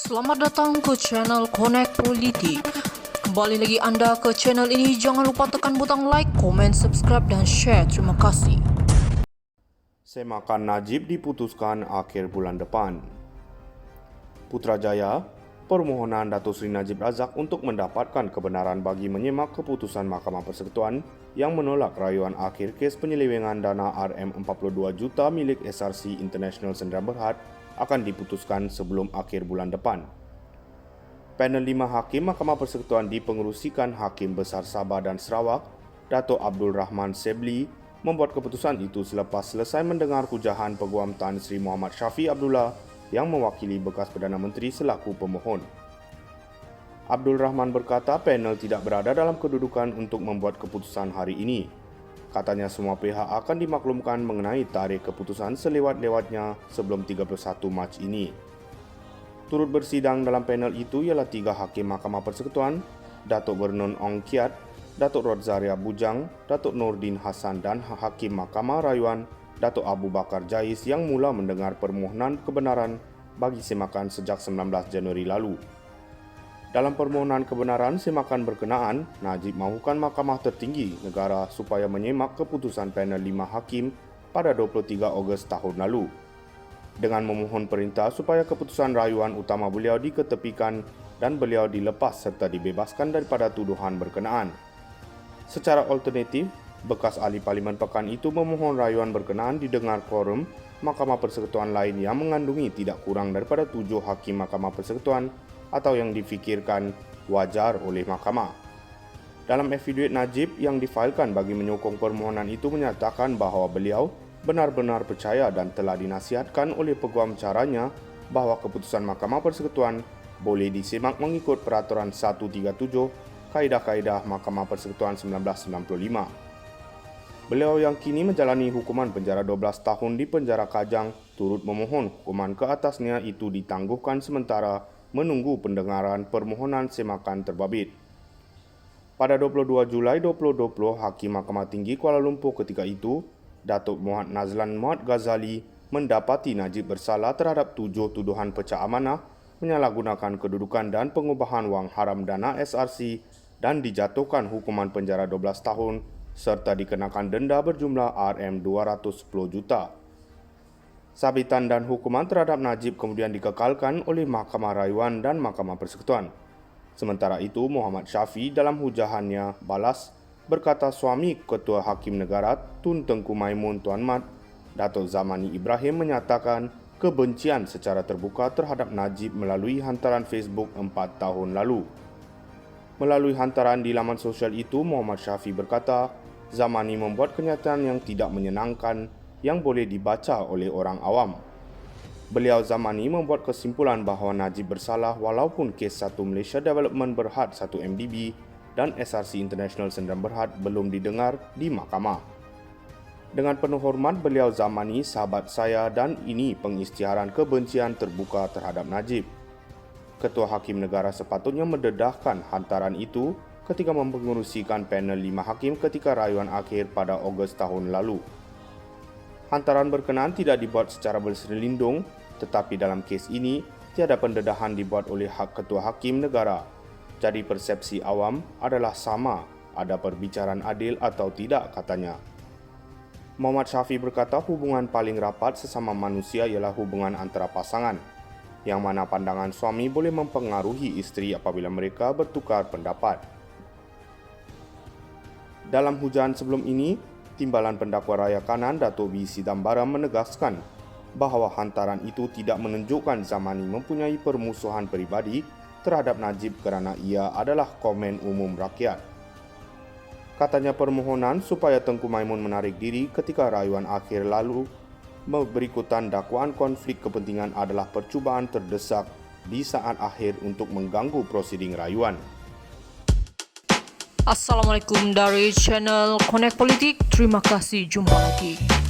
Selamat datang ke channel Connect Politik. Kembali lagi anda ke channel ini, jangan lupa tekan butang like, komen, subscribe dan share. Terima kasih. Semakan Najib diputuskan akhir bulan depan. Putrajaya, permohonan Datuk Seri Najib Razak untuk mendapatkan kebenaran bagi menyemak keputusan Mahkamah Persekutuan yang menolak rayuan akhir kes penyelewengan dana RM42 juta milik SRC International Sdn Bhd akan diputuskan sebelum akhir bulan depan. Panel 5 Hakim Mahkamah Persekutuan dipengerusikan Hakim Besar Sabah dan Sarawak, Datuk Abdul Rahman Sebli, membuat keputusan itu selepas selesai mendengar hujahan Peguam Tan Sri Muhammad Shafie Abdullah yang mewakili bekas Perdana Menteri selaku pemohon. Abdul Rahman berkata panel tidak berada dalam kedudukan untuk membuat keputusan hari ini. Katanya semua pihak akan dimaklumkan mengenai tarikh keputusan selewat-lewatnya sebelum 31 Mac ini. Turut bersidang dalam panel itu ialah 3 Hakim Mahkamah Persekutuan, Datuk Vernon Ong Kiat, Datuk Rodzaria Bujang, Datuk Nordin Hassan dan Hakim Mahkamah Rayuan, Datuk Abu Bakar Jais yang mula mendengar permohonan kebenaran bagi semakan sejak 19 Januari lalu. Dalam permohonan kebenaran semakan berkenaan, Najib mahukan Mahkamah Tertinggi Negara supaya menyemak keputusan panel 5 Hakim pada 23 Ogos tahun lalu, dengan memohon perintah supaya keputusan rayuan utama beliau diketepikan dan beliau dilepas serta dibebaskan daripada tuduhan berkenaan. Secara alternatif, bekas ahli Parlimen Pekan itu memohon rayuan berkenaan didengar quorum Mahkamah Persekutuan lain yang mengandungi tidak kurang daripada 7 Hakim Mahkamah Persekutuan atau yang difikirkan wajar oleh Mahkamah. Dalam affidavit Najib yang difailkan bagi menyokong permohonan itu menyatakan bahawa beliau benar-benar percaya dan telah dinasihatkan oleh peguam caranya bahawa keputusan Mahkamah Persekutuan boleh disemak mengikut Peraturan 137 Kaedah-Kaedah Mahkamah Persekutuan 1995. Beliau yang kini menjalani hukuman penjara 12 tahun di penjara Kajang turut memohon hukuman ke atasnya itu ditangguhkan sementara menunggu pendengaran permohonan semakan terbabit. Pada 22 Julai 2020, Hakim Mahkamah Tinggi Kuala Lumpur ketika itu, Datuk Muhammad Nazlan Muhammad Ghazali mendapati Najib bersalah terhadap 7 tuduhan pecah amanah, menyalahgunakan kedudukan dan pengubahan wang haram dana SRC dan dijatuhkan hukuman penjara 12 tahun serta dikenakan denda berjumlah RM210 juta. Sabitan dan hukuman terhadap Najib kemudian dikekalkan oleh Mahkamah Rayuan dan Mahkamah Persekutuan. Sementara itu, Muhammad Shafie dalam hujahannya balas berkata suami Ketua Hakim Negara Tun Tengku Maimun Tuan Mat, Datuk Zamani Ibrahim menyatakan kebencian secara terbuka terhadap Najib melalui hantaran Facebook 4 tahun lalu. Melalui hantaran di laman sosial itu, Muhammad Shafie berkata, Zamani membuat kenyataan yang tidak menyenangkan yang boleh dibaca oleh orang awam. Beliau Zamani membuat kesimpulan bahawa Najib bersalah walaupun kes 1 Malaysia Development Berhad 1 MDB dan SRC International Sdn Bhd belum didengar di mahkamah. Dengan penuh hormat, beliau Zamani sahabat saya dan ini pengisytiharan kebencian terbuka terhadap Najib. Ketua Hakim Negara sepatutnya mendedahkan hantaran itu ketika mempengerusikan panel 5 Hakim ketika rayuan akhir pada Ogos tahun lalu. Hantaran berkenaan tidak dibuat secara berselindung, tetapi dalam kes ini, tiada pendedahan dibuat oleh Ketua Hakim Negara. Jadi persepsi awam adalah sama, ada perbicaraan adil atau tidak, katanya. Muhammad Shafie berkata hubungan paling rapat sesama manusia ialah hubungan antara pasangan, yang mana pandangan suami boleh mempengaruhi isteri apabila mereka bertukar pendapat. Dalam hujan sebelum ini, Timbalan Pendakwa Raya Kanan Datuk B. Sidambaram menegaskan bahawa hantaran itu tidak menunjukkan Zamani mempunyai permusuhan peribadi terhadap Najib kerana ia adalah komen umum rakyat. Katanya permohonan supaya Tengku Maimun menarik diri ketika rayuan akhir lalu berikutan dakwaan konflik kepentingan adalah percubaan terdesak di saat akhir untuk mengganggu prosiding rayuan. Assalamualaikum dari channel Connect Politik. Terima kasih, jumpa lagi.